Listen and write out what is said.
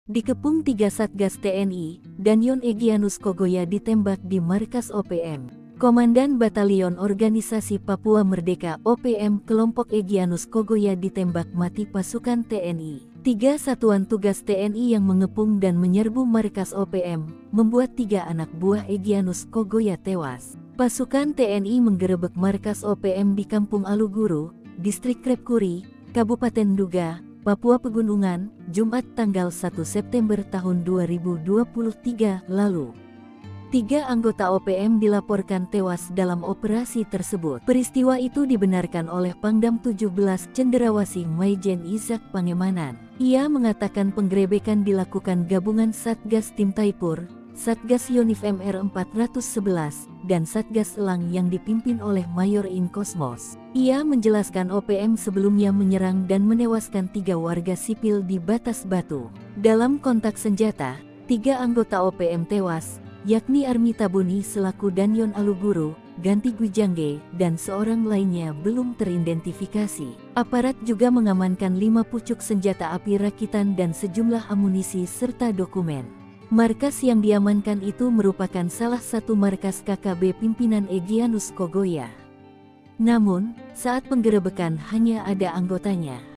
Dikepung 3 Satgas TNI, Danyon Egyanus Kogoya ditembak di markas OPM. Komandan Batalion Organisasi Papua Merdeka OPM kelompok Egyanus Kogoya ditembak mati pasukan TNI. 3 satuan tugas TNI yang mengepung dan menyerbu markas OPM, membuat 3 anak buah Egyanus Kogoya tewas. Pasukan TNI menggerebek markas OPM di Kampung Aluguru, Distrik Krepkuri, Kabupaten Duga, Papua Pegunungan, Jumat tanggal 1 September tahun 2023 lalu. 3 anggota OPM dilaporkan tewas dalam operasi tersebut. Peristiwa itu dibenarkan oleh Pangdam 17 Cenderawasih Maijen Ishak Pangemanan. Ia mengatakan penggerebekan dilakukan gabungan Satgas Tim Taipur, Satgas Yonif MR 411, dan Satgas Elang yang dipimpin oleh Mayor In Kosmos. Ia menjelaskan OPM sebelumnya menyerang dan menewaskan 3 warga sipil di Batas Batu. Dalam kontak senjata, 3 anggota OPM tewas, yakni Armita Buni selaku Danyon Aluguru, Ganti Gwijangge, dan seorang lainnya belum teridentifikasi. Aparat juga mengamankan 5 pucuk senjata api rakitan dan sejumlah amunisi serta dokumen. Markas yang diamankan itu merupakan salah satu markas KKB pimpinan Egyanus Kogoya. Namun, saat penggerebekan hanya ada anggotanya.